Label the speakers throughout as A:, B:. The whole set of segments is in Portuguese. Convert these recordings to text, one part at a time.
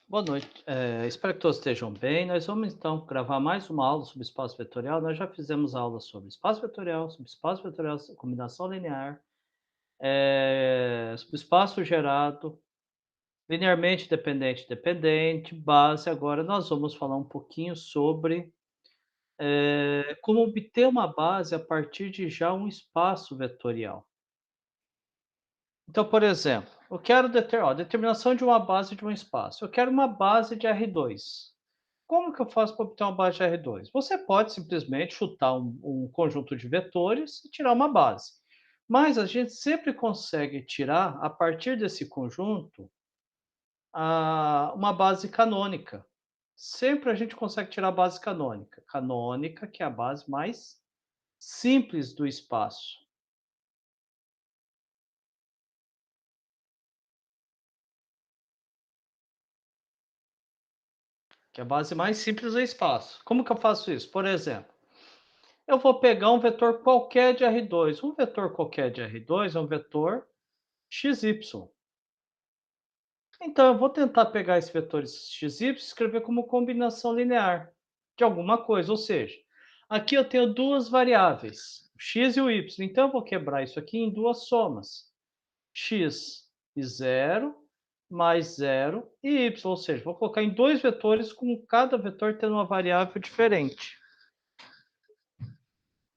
A: Boa noite. Espero que todos estejam bem. Nós vamos então gravar mais uma aula sobre espaço vetorial. Nós já fizemos aula sobre espaço vetorial, combinação linear, sobre espaço gerado, linearmente dependente, dependente, base. Agora nós vamos falar um pouquinho sobre como obter uma base a partir de já um espaço vetorial. Então, por exemplo, eu quero determinação de uma base de um espaço. Eu quero uma base de R2. Como que eu faço para obter uma base de R2? Você pode simplesmente chutar um conjunto de vetores e tirar uma base. Mas a gente sempre consegue tirar, a partir desse conjunto, uma base canônica. Sempre a gente consegue tirar a base canônica. Canônica, que é a base mais simples do espaço. Que é a base mais simples do espaço. Como que eu faço isso? Por exemplo, eu vou pegar um vetor qualquer de R2. Um vetor qualquer de R2 é um vetor XY. Então, eu vou tentar pegar esse vetor x, y e escrever como combinação linear de alguma coisa, ou seja, aqui eu tenho duas variáveis, o x e o y. Então, eu vou quebrar isso aqui em duas somas, x e zero mais zero e y, ou seja, vou colocar em dois vetores com cada vetor tendo uma variável diferente.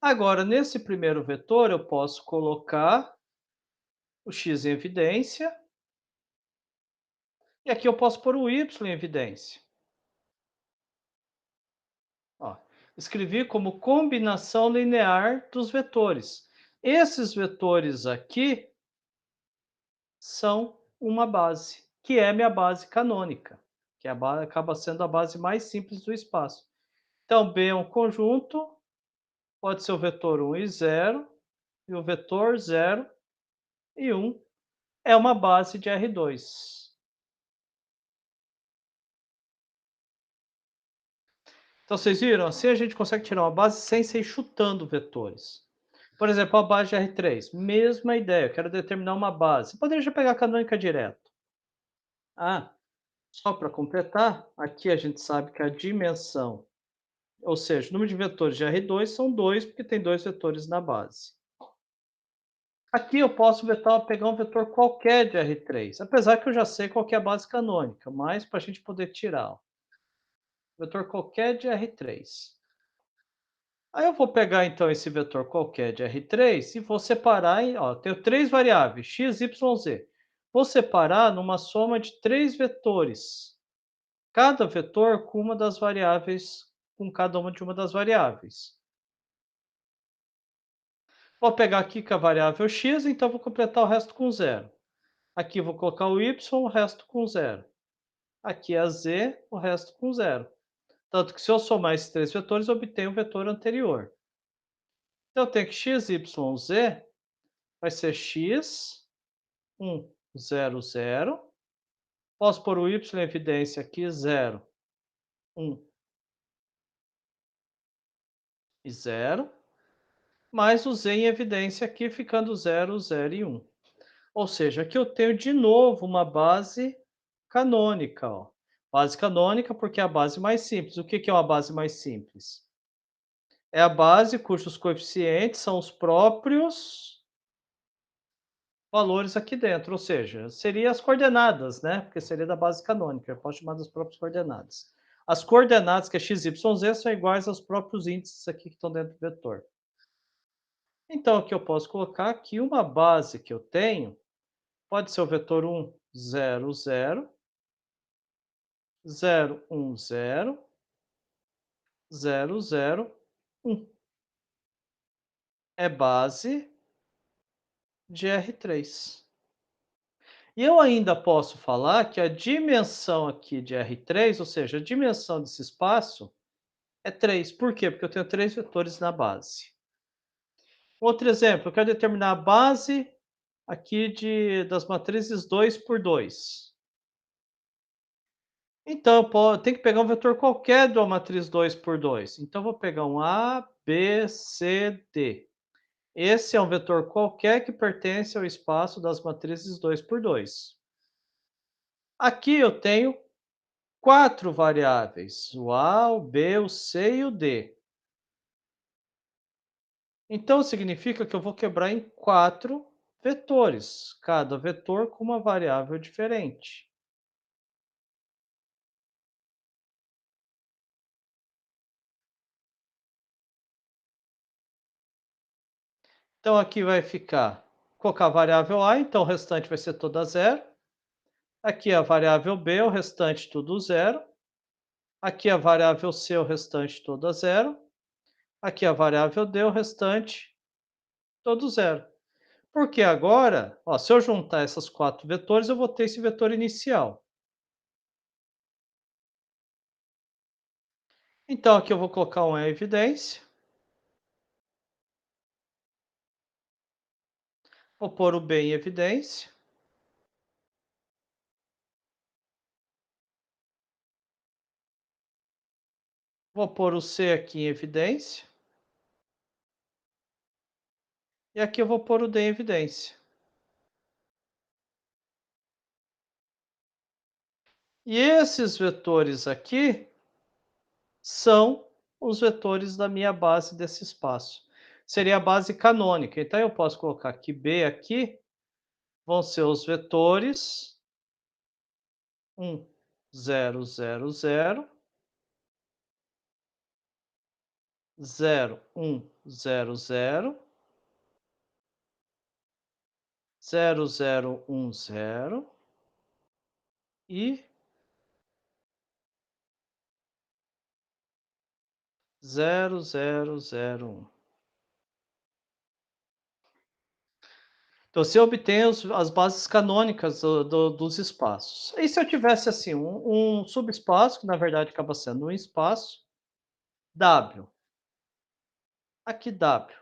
A: Agora, nesse primeiro vetor, eu posso colocar o x em evidência e aqui eu posso pôr o y em evidência. Ó, escrevi como combinação linear dos vetores. Esses vetores aqui são uma base, que é minha base canônica, que acaba sendo a base mais simples do espaço. Então, B é um conjunto, pode ser o vetor 1 e 0, e o vetor 0 e 1 é uma base de R2. Então, vocês viram? Assim a gente consegue tirar uma base sem ser chutando vetores. Por exemplo, a base de R3, mesma ideia, eu quero determinar uma base. Poderia já pegar a canônica direto. Ah, só para completar, aqui a gente sabe que a dimensão, ou seja, o número de vetores de R2 são 2, porque tem dois vetores na base. Aqui eu posso pegar um vetor qualquer de R3, apesar que eu já sei qual que é a base canônica, mas para a gente poder tirar, ó, vetor qualquer de R3. Aí eu vou pegar então esse vetor qualquer de R3 e vou separar em, ó, tenho três variáveis, x, y, z. Vou separar numa soma de três vetores. Cada vetor com uma das variáveis, com cada uma de uma das variáveis. Vou pegar aqui com a variável x, então vou completar o resto com zero. Aqui vou colocar o y, o resto com zero. Aqui a z, o resto com zero. Tanto que se eu somar esses três vetores, eu obtenho o vetor anterior. Então eu tenho que x, y, z vai ser x, 0, 0. Posso pôr o y em evidência aqui, 0, 1 e 0. Mais o z em evidência aqui, ficando 0, 0 e 1. Ou seja, aqui eu tenho de novo uma base canônica. Ó. Base canônica porque é a base mais simples. O que é uma base mais simples? É a base cujos coeficientes são os próprios valores aqui dentro, ou seja, seria as coordenadas, né? Porque seria da base canônica, eu posso chamar das próprias coordenadas. As coordenadas, que é x, y, z, são iguais aos próprios índices aqui que estão dentro do vetor. Então, aqui eu posso colocar que uma base que eu tenho pode ser o vetor 1, 0, 0, 0, 1, 0, 0, 0, 1. É base de R3. E eu ainda posso falar que a dimensão aqui de R3, ou seja, a dimensão desse espaço, é 3. Por quê? Porque eu tenho três vetores na base. Outro exemplo, eu quero determinar a base aqui das matrizes 2 por 2. Então, tenho que pegar um vetor qualquer de uma matriz 2 por 2. Então, eu vou pegar um A, B, C, D. Esse é um vetor qualquer que pertence ao espaço das matrizes 2 por 2. Aqui eu tenho 4 variáveis, o A, o B, o C e o D. Então significa que eu vou quebrar em 4 vetores, cada vetor com uma variável diferente. Então aqui vai ficar, colocar a variável A, então o restante vai ser toda zero. Aqui a variável B, o restante tudo zero. Aqui a variável C, o restante toda zero. Aqui a variável D, o restante todo zero. Porque agora, ó, se eu juntar essas 4 vetores, eu vou ter esse vetor inicial. Então aqui eu vou colocar um evidência. Vou pôr o B em evidência. Vou pôr o C aqui em evidência. E aqui eu vou pôr o D em evidência. E esses vetores aqui são os vetores da minha base desse espaço. Seria a base canônica. Então eu posso colocar que B aqui vão ser os vetores 1, 0, 0, 0, 0, 1, 0, 0, 0, 0, 1, 0 e 0, 0, 0, 1. Então, você obtém as bases canônicas dos espaços. E se eu tivesse assim um subespaço, que na verdade acaba sendo um espaço, W, aqui W.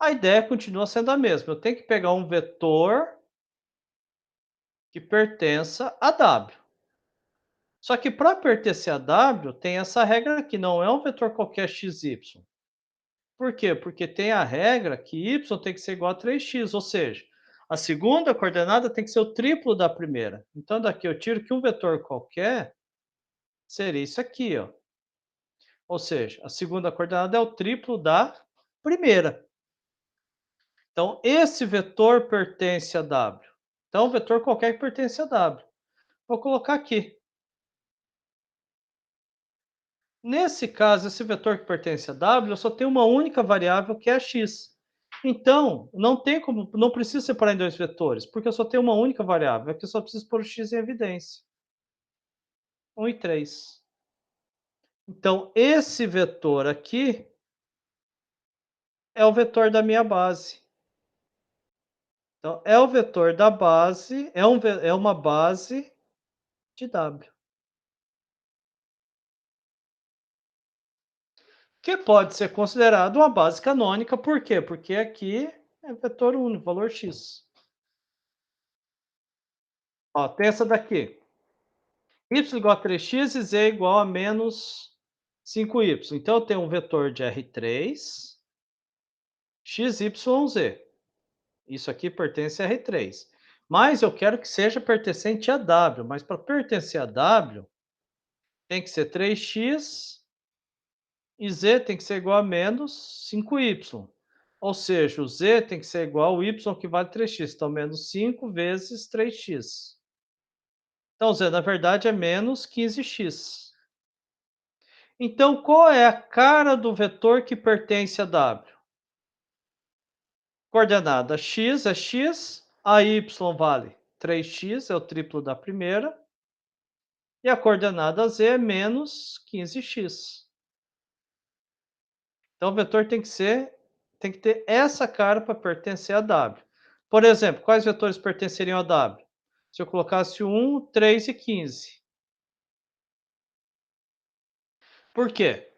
A: A ideia continua sendo a mesma. Eu tenho que pegar um vetor que pertença a W. Só que para pertencer a W, tem essa regra que não é um vetor qualquer xy. Por quê? Porque tem a regra que y tem que ser igual a 3x, ou seja, a segunda coordenada tem que ser o triplo da primeira. Então daqui eu tiro que um vetor qualquer seria isso aqui, ó. Ou seja, a segunda coordenada é o triplo da primeira. Então esse vetor pertence a W. Então um vetor qualquer que pertence a W. Vou colocar aqui. Nesse caso, esse vetor que pertence a W, eu só tenho uma única variável que é x. Então, não tem como, não precisa separar em dois vetores, porque eu só tenho uma única variável, aqui eu só preciso pôr o x em evidência. 1 e 3. Então, esse vetor aqui é o vetor da minha base. Então, é o vetor da base, é uma base de W. Que pode ser considerado uma base canônica, por quê? Porque aqui é vetor único, valor x. Ó, tem essa daqui. Y igual a 3x e z igual a menos 5y. Então eu tenho um vetor de R3, x, y, z. Isso aqui pertence a R3. Mas eu quero que seja pertencente a W. Mas para pertencer a W, tem que ser 3x e z tem que ser igual a menos 5y. Ou seja, o z tem que ser igual ao y que vale 3x. Então, menos 5 vezes 3x. Então, z, na verdade, é menos 15x. Então, qual é a cara do vetor que pertence a W? Coordenada x é x, a y vale 3x, é o triplo da primeira, e a coordenada z é menos 15x. Então, o vetor tem que ter essa cara para pertencer a W. Por exemplo, quais vetores pertenceriam a W? Se eu colocasse 1, 3 e 15. Por quê?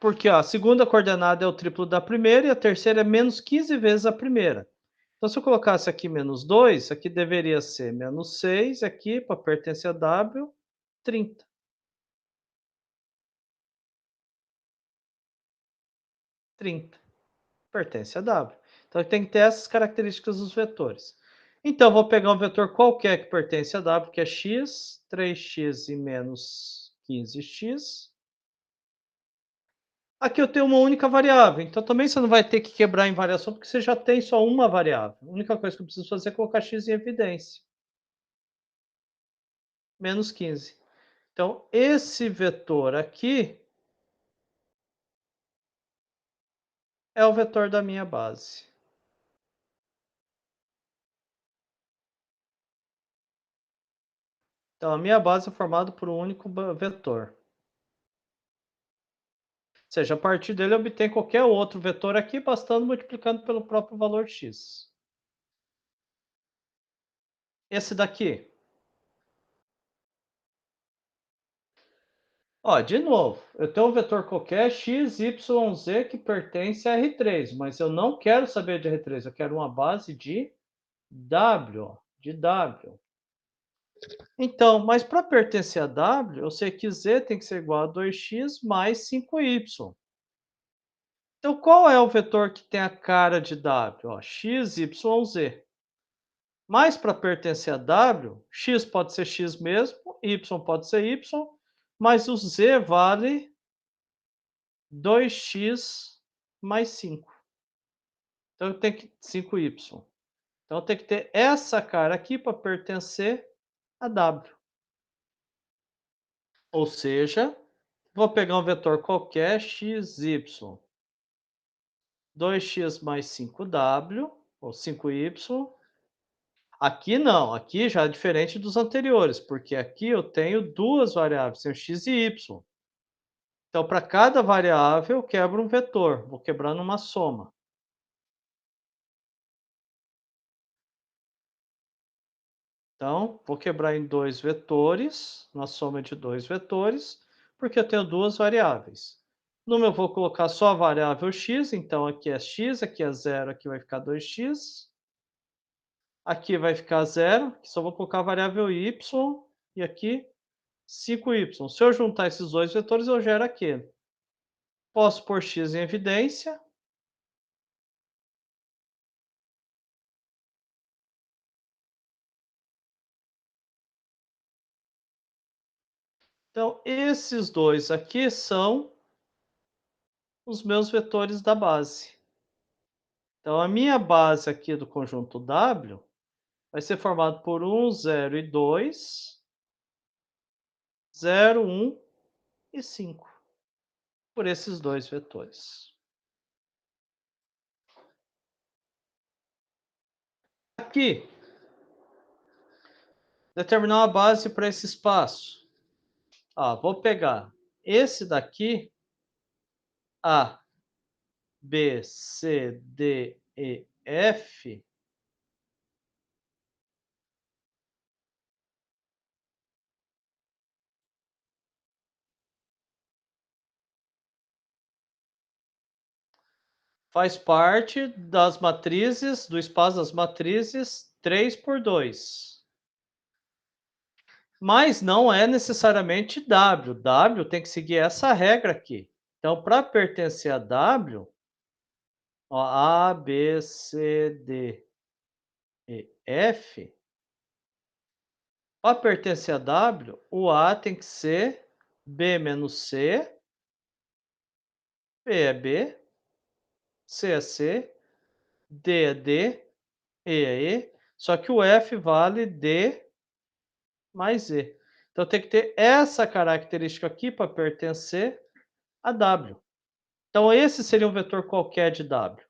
A: Porque ó, a segunda coordenada é o triplo da primeira e a terceira é menos 15 vezes a primeira. Então, se eu colocasse aqui menos 2, aqui deveria ser menos 6, aqui, para pertencer a W, 30. 30. Pertence a W. Então, tem que ter essas características dos vetores. Então, eu vou pegar um vetor qualquer que pertence a W, que é x, 3x e menos 15x. Aqui eu tenho uma única variável, então também você não vai ter que quebrar em variação, porque você já tem só uma variável. A única coisa que eu preciso fazer é colocar x em evidência. Menos 15. Então, esse vetor aqui é o vetor da minha base. Então, a minha base é formada por um único vetor. Ou seja, a partir dele eu obtenho qualquer outro vetor aqui, bastando multiplicando pelo próprio valor x. Esse daqui. Ó, de novo, eu tenho um vetor qualquer x, y, z que pertence a R3, mas eu não quero saber de R3, eu quero uma base de W, ó, de W. Então, mas para pertencer a W, eu sei que z tem que ser igual a 2x mais 5y. Então, qual é o vetor que tem a cara de W? Ó, x, y, z. Mas para pertencer a W, x pode ser x mesmo, y pode ser y, mas o z vale 2x mais 5. Então eu tenho que 5y. Então eu tenho que ter essa cara aqui para pertencer a W. Ou seja, vou pegar um vetor qualquer x, y. 2x mais 5w, ou 5y. Aqui não, aqui já é diferente dos anteriores, porque aqui eu tenho duas variáveis, tenho x e y. Então, para cada variável, eu quebro um vetor, vou quebrar numa soma. Então, vou quebrar em dois vetores, na soma de dois vetores, porque eu tenho duas variáveis. Numa eu vou colocar só a variável x, então aqui é x, aqui é zero, aqui vai ficar 2x. Aqui vai ficar zero, aqui só vou colocar a variável y, e aqui 5y. Se eu juntar esses dois vetores, eu gero aquele. Posso pôr x em evidência. Então, esses dois aqui são os meus vetores da base. Então, a minha base aqui do conjunto W vai ser formado por 1, 0 e 2, 0, 1 e 5, por esses dois vetores. Aqui, determinar uma base para esse espaço. Vou pegar esse daqui, A, B, C, D, E, F. Faz parte das matrizes, do espaço das matrizes 3 por 2. Mas não é necessariamente W. W tem que seguir essa regra aqui. Então, para pertencer a W, ó, A, B, C, D, E, F. Para pertencer a W, o A tem que ser B menos C, B é B, C é C, D é D, E é E. Só que o F vale D mais E. Então tem que ter essa característica aqui para pertencer a W. Então esse seria um vetor qualquer de W.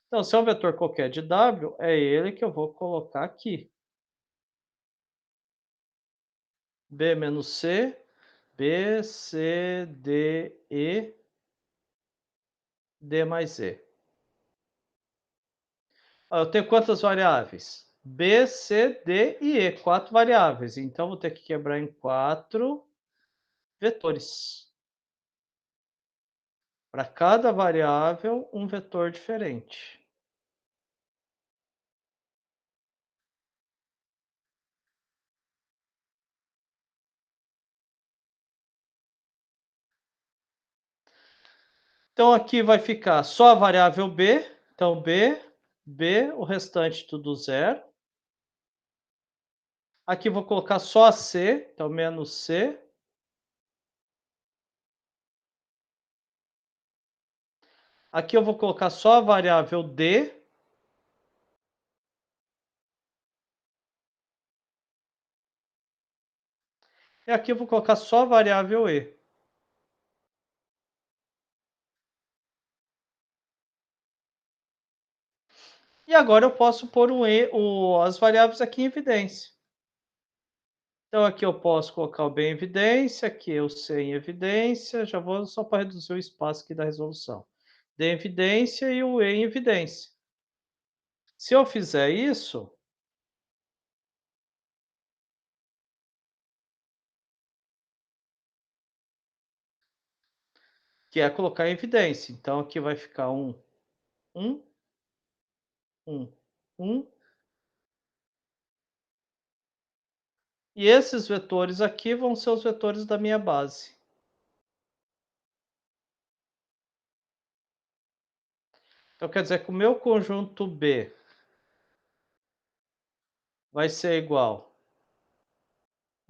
A: Então, se é um vetor qualquer de W, é ele que eu vou colocar aqui. B menos C, B, C, D, E, D mais E. Eu tenho quantas variáveis? B, C, D e E, quatro variáveis. Então, vou ter que quebrar em quatro vetores. Para cada variável, um vetor diferente. Então, aqui vai ficar só a variável B. Então, B, B, o restante tudo zero. Aqui vou colocar só a C, então menos C. Aqui eu vou colocar só a variável D. E aqui eu vou colocar só a variável E. E agora eu posso pôr as variáveis aqui em evidência. Então aqui eu posso colocar o B em evidência, aqui o C em evidência, já vou só para reduzir o espaço aqui da resolução. D em evidência e o E em evidência. Se eu fizer isso, que é colocar em evidência. Então aqui vai ficar 1, 1, 1. E esses vetores aqui vão ser os vetores da minha base. Então quer dizer que o meu conjunto B vai ser igual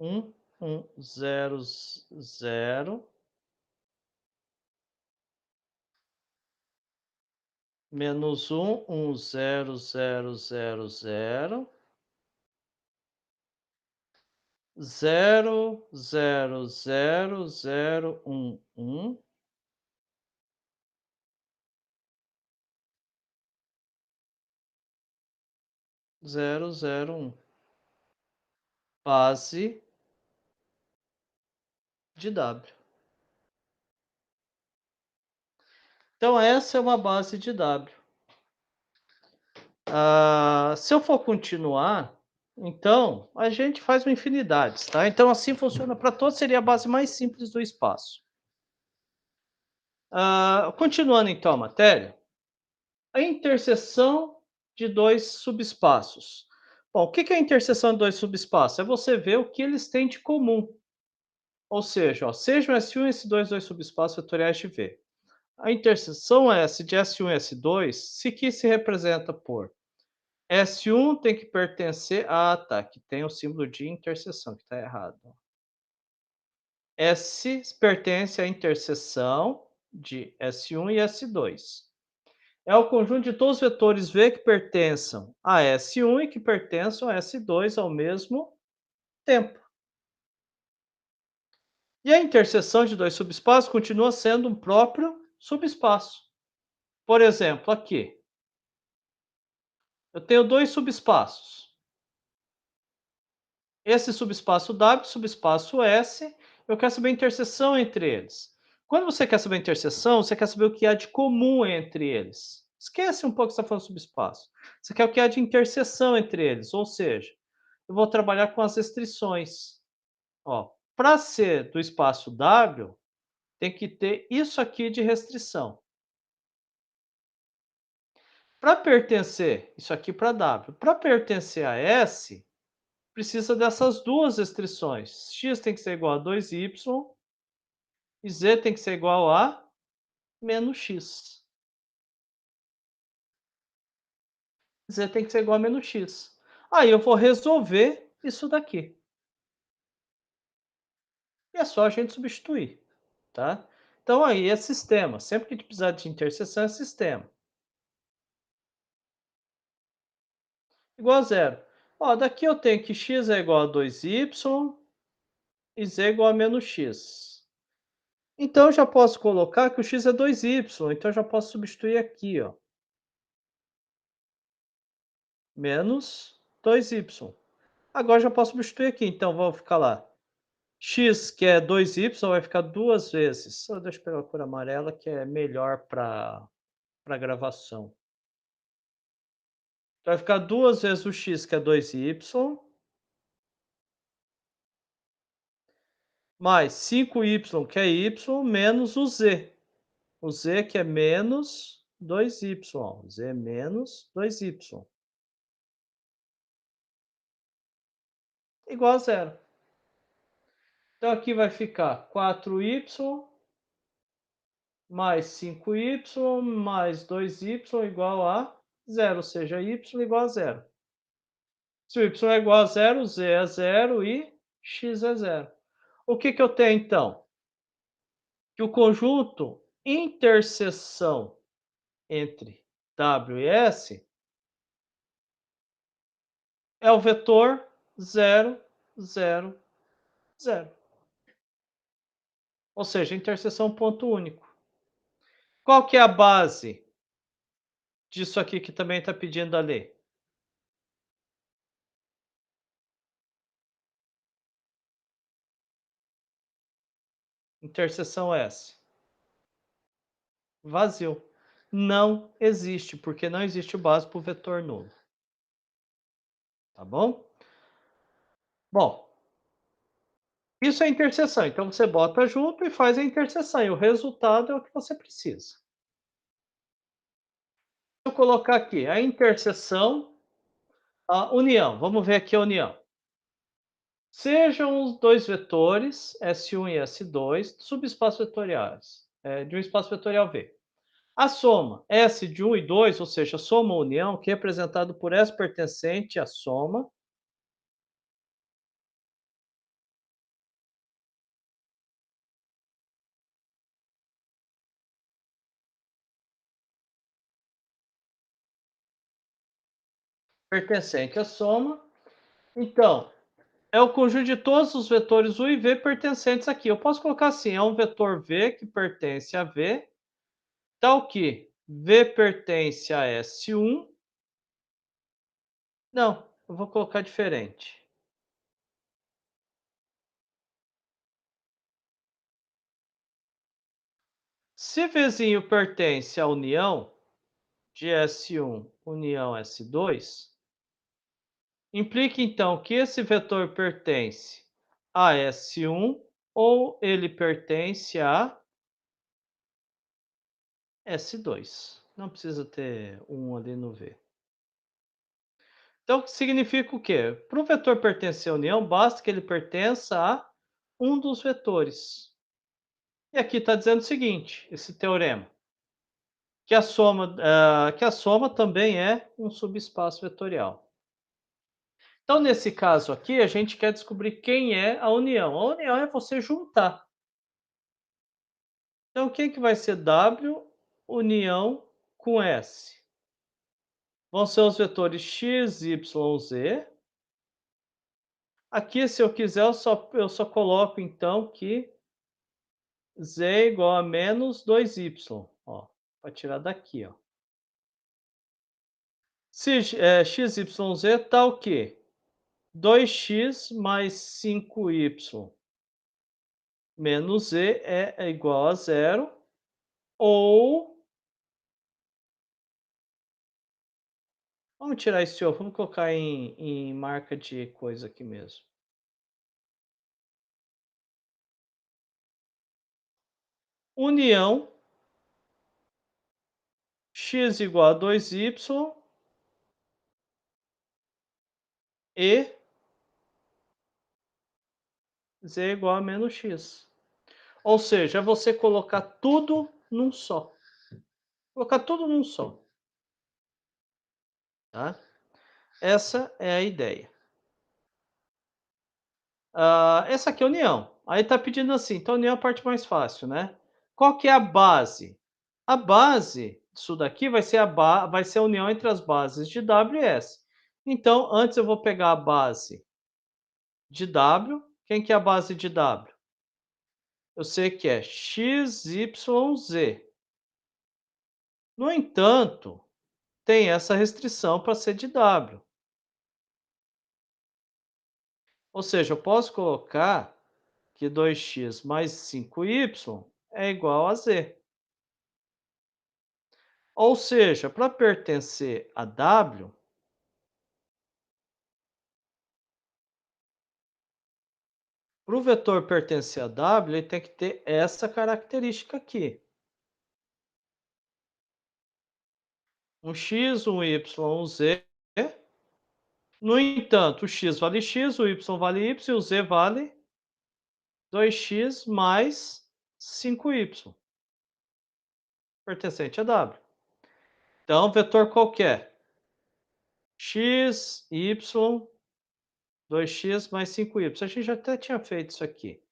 A: 1, 1, 0, 0, menos 1, 1, 0, 0, 0, 0, 0, 0, 0, 0, 1, 1, 0, 0, 1. Base de W. Então essa é uma base de W. Se eu for continuar, então a gente faz uma infinidade, tá? Então assim funciona para todos, seria a base mais simples do espaço. Continuando então a matéria, a interseção de dois subespaços. Bom, o que é a interseção de dois subespaços? É você ver o que eles têm de comum. Ou seja, ó, sejam S1 e S2 dois subespaços vetoriais de V. A interseção S de S1 e S2, se aqui se representa por S1 tem que pertencer. Tá. Que tem o símbolo de interseção, que está errado. S pertence à interseção de S1 e S2. É o conjunto de todos os vetores V que pertençam a S1 e que pertençam a S2 ao mesmo tempo. E a interseção de dois subespaços continua sendo um próprio subespaço. Por exemplo, aqui, eu tenho dois subespaços. Esse subespaço W, subespaço S, eu quero saber a interseção entre eles. Quando você quer saber a interseção, você quer saber o que há de comum entre eles. Esquece um pouco que você está falando subespaço. Você quer o que há de interseção entre eles, ou seja, eu vou trabalhar com as restrições. Para ser do espaço W, tem que ter isso aqui de restrição. Para pertencer, isso aqui para W, para pertencer a S, precisa dessas duas restrições. X tem que ser igual a 2y e z tem que ser igual a menos x. Z tem que ser igual a menos x. Aí eu vou resolver isso daqui. E é só a gente substituir, tá? Então aí é sistema. Sempre que a gente precisar de interseção é sistema. Igual a zero. Daqui eu tenho que x é igual a 2y e z é igual a menos x. Então eu já posso colocar que o x é 2y, então eu já posso substituir aqui, ó. Menos 2y. Agora já posso substituir aqui, então vou ficar lá. X, que é 2y, vai ficar duas vezes. Deixa eu pegar a cor amarela, que é melhor para gravação. Vai ficar duas vezes o x, que é 2y, mais 5y, que é y, menos o z. O z, que é menos 2y. Z é menos 2y. Igual a zero. Então aqui vai ficar 4y mais 5y mais 2y igual a zero, ou seja, y igual a zero. Se o y é igual a zero, z é zero e x é zero. O que que eu tenho então? Que o conjunto interseção entre W e S é o vetor zero, zero, zero. Ou seja, interseção ponto único. Qual que é a base disso aqui que também está pedindo a lei? Interseção S. Vazio. Não existe, porque não existe base para o vetor nulo. Tá bom? Bom, isso é interseção. Então você bota junto e faz a interseção. E o resultado é o que você precisa. Se eu colocar aqui a interseção, a união. Vamos ver aqui a união. Sejam os dois vetores, S1 e S2, subespaços vetoriais, de um espaço vetorial V. A soma S de 1 e 2, ou seja, soma ou união, que é representado por S pertencente à soma, pertencente à soma. Então, é o conjunto de todos os vetores U e V pertencentes aqui. Eu posso colocar assim, é um vetor V que pertence a V, tal que V pertence a S1. Não, eu vou colocar diferente. Se Vzinho pertence à união de S1 união S2, implica então que esse vetor pertence a S1 ou ele pertence a S2. Não precisa ter um ali no V. Então, significa o quê? Para o vetor pertencer à união, basta que ele pertença a um dos vetores. E aqui está dizendo o seguinte, esse teorema, que a soma também é um subespaço vetorial. Então, nesse caso aqui, a gente quer descobrir quem é a união. A união é você juntar. Então, o que vai ser W união com S? Vão ser os vetores x, y, z. Aqui, se eu quiser, eu só coloco, então, que z é igual a menos 2y. Ó, para tirar daqui, ó. Se x, y, z tá o quê? 2x mais 5y menos z é igual a zero. Ou, vamos tirar esse ou, vamos colocar em marca de coisa aqui mesmo. União x igual a 2y e z igual a menos x. Ou seja, é você colocar tudo num só. Colocar tudo num só. Tá? Essa é a ideia. Essa aqui é a união. Aí tá pedindo assim, então a união é a parte mais fácil, né? Qual que é a base? A base disso daqui vai ser a união entre as bases de W e S. Então, antes eu vou pegar a base de W. Quem que é a base de W? Eu sei que é x, y, z. No entanto, tem essa restrição para ser de W. Ou seja, eu posso colocar que 2x mais 5y é igual a z. Ou seja, para pertencer a W, para o vetor pertencer a W, ele tem que ter essa característica aqui. Um x, um y, um z. No entanto, o x vale x, o y vale y e o z vale 2x mais 5y, pertencente a W. Então, vetor qualquer, x, y 2x mais 5y. A gente já até tinha feito isso aqui.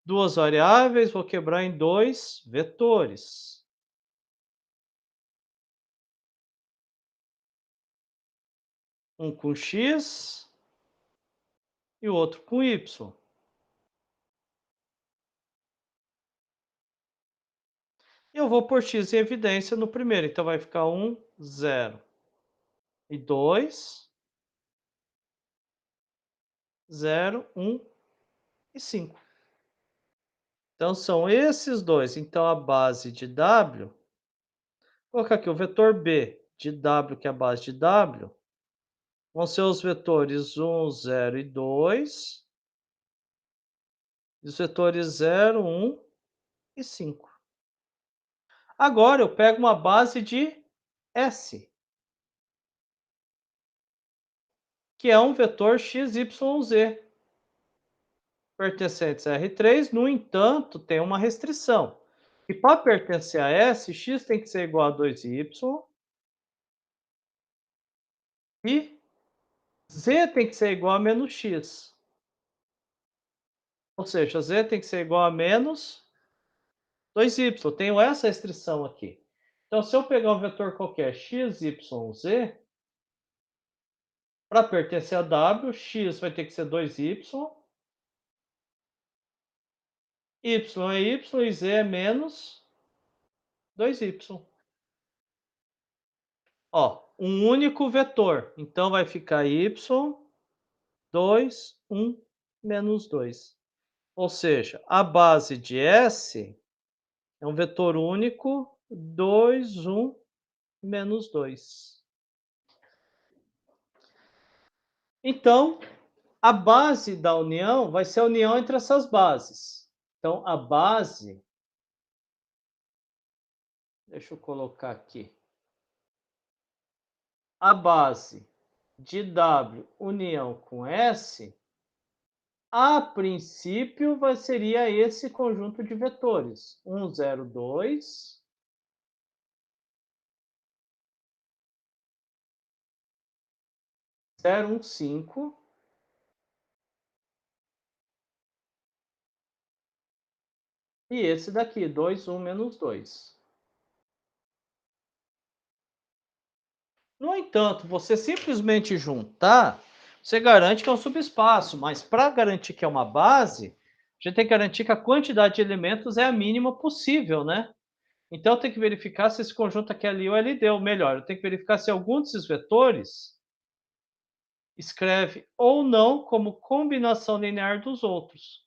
A: Duas variáveis, vou quebrar em dois vetores. Um com x e o outro com y. E eu vou pôr x em evidência no primeiro, então vai ficar 1, 0. E 2, 0, 1 e 5. Então são esses dois. Então a base de W, vou colocar aqui o vetor B de W, que é a base de W, vão ser os vetores 1, 0 e 2, e os vetores 0, 1 e 5. Agora eu pego uma base de S, que é um vetor x, y, z, pertencentes a R3, no entanto, tem uma restrição. E para pertencer a S, x tem que ser igual a 2y e z tem que ser igual a menos x. Ou seja, z tem que ser igual a menos 2y. Eu tenho essa restrição aqui. Então, se eu pegar um vetor qualquer x, y, z, para pertencer a W, x vai ter que ser 2y, y é y e z é menos 2y. Ó, um único vetor. Então vai ficar y, 2, 1, menos 2. Ou seja, a base de S é um vetor único, 2, 1, menos 2. Então, a base da união vai ser a união entre essas bases. Então, a base, deixa eu colocar aqui, a base de W união com S, a princípio seria esse conjunto de vetores. 1, 0, 2, 0, 1, 5, e esse daqui, 2, 1, menos 2. No entanto, você simplesmente juntar, você garante que é um subespaço, mas para garantir que é uma base, a gente tem que garantir que a quantidade de elementos é a mínima possível, né? Então, eu tenho que verificar se esse conjunto aqui é LI ou LD, ou melhor, eu tenho que verificar se algum desses vetores escreve ou não como combinação linear dos outros.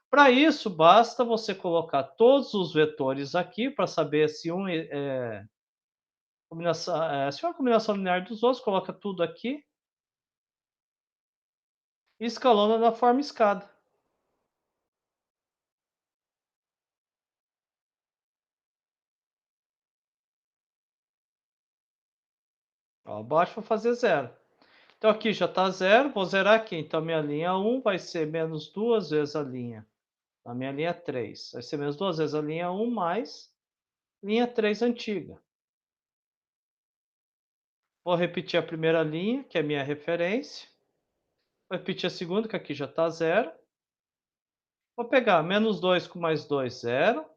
A: Para isso, basta você colocar todos os vetores aqui para saber se se é uma combinação linear dos outros, coloca tudo aqui e escalona na forma escada. Ó, abaixo vou fazer zero. Então aqui já está zero, vou zerar aqui. Então minha linha 1 vai ser menos duas vezes a linha. A minha linha 3 vai ser menos duas vezes a linha 1 mais linha 3 antiga. Vou repetir a primeira linha, que é a minha referência. Vou repetir a segunda, que aqui já está zero. Vou pegar menos 2 com mais 2, 0.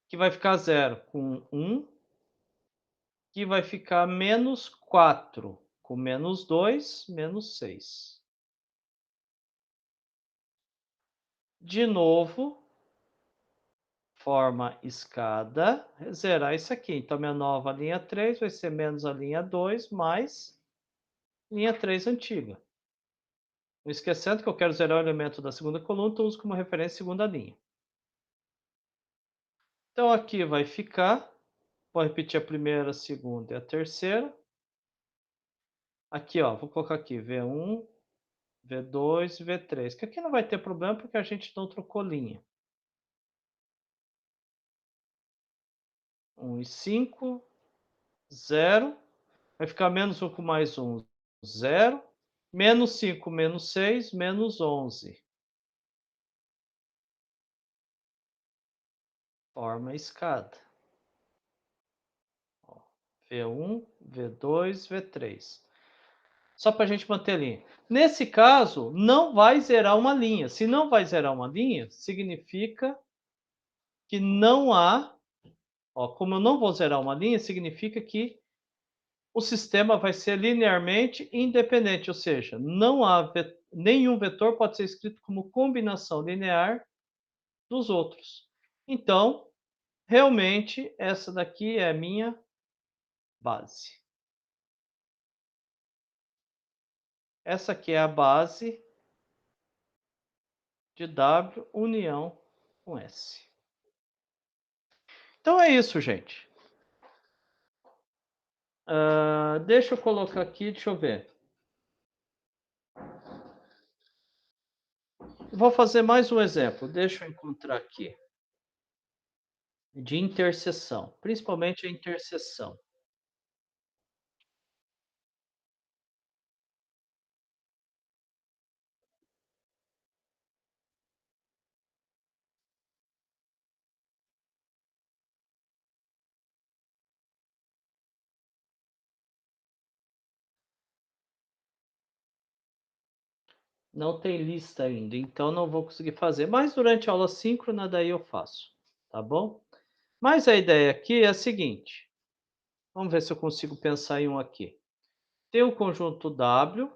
A: Que vai ficar zero com 1. Que vai ficar menos 4 com menos 2, menos 6. De novo, forma escada, zerar isso aqui. Então, minha nova linha 3 vai ser menos a linha 2 mais linha 3 antiga. Não esquecendo que eu quero zerar o elemento da segunda coluna, então uso como referência a segunda linha. Então, aqui vai ficar, vou repetir a primeira, a segunda e a terceira. Aqui, ó, vou colocar aqui V1, V2 e V3, que aqui não vai ter problema porque a gente não trocou linha. 1 e 5, 0. Vai ficar menos 1 com mais 1, 0. Menos 5, menos 6, menos 11. Forma escada. Ó, V1, V2, V3. Só para a gente manter a linha. Nesse caso, não vai zerar uma linha. Se não vai zerar uma linha, significa que não há, ó, como eu não vou zerar uma linha, significa que o sistema vai ser linearmente independente, ou seja, não há nenhum vetor pode ser escrito como combinação linear dos outros. Então, realmente, essa daqui é a minha base. Essa aqui é a base de W união com S. Então é isso, gente. Deixa eu colocar aqui, deixa eu ver. Vou fazer mais um exemplo. Deixa eu encontrar aqui. De interseção, principalmente a interseção. Não tem lista ainda, então não vou conseguir fazer. Mas durante a aula síncrona, daí eu faço, tá bom? Mas a ideia aqui é a seguinte. Vamos ver se eu consigo pensar em um aqui. Tem o conjunto W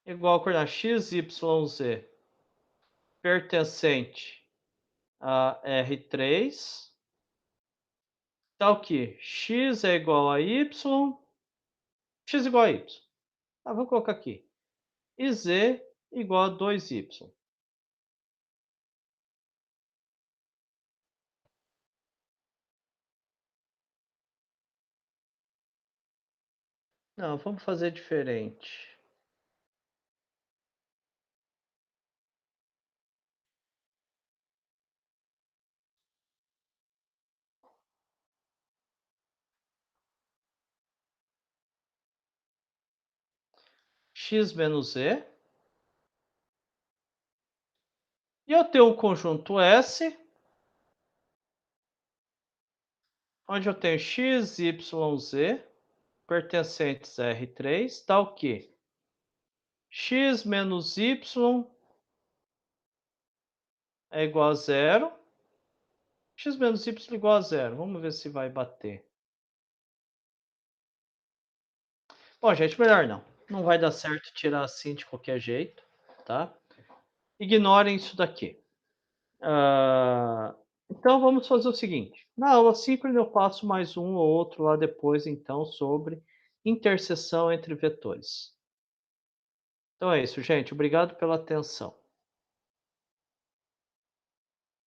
A: igual a coordenada x, y, z pertencente a R3, tal que x é igual a y, x igual a y. Vou colocar aqui. E z igual a 2y. Não, vamos fazer diferente. X menos z. E eu tenho um conjunto S, onde eu tenho x, y, z, pertencentes a R3, tal que x menos y é igual a zero. X menos y igual a zero. Vamos ver se vai bater. Bom, gente, melhor não. Não vai dar certo tirar assim de qualquer jeito, tá? Ignorem isso daqui. Então vamos fazer o seguinte. Na aula síncrona eu faço mais um ou outro lá depois, então, sobre interseção entre vetores. Então é isso, gente. Obrigado pela atenção.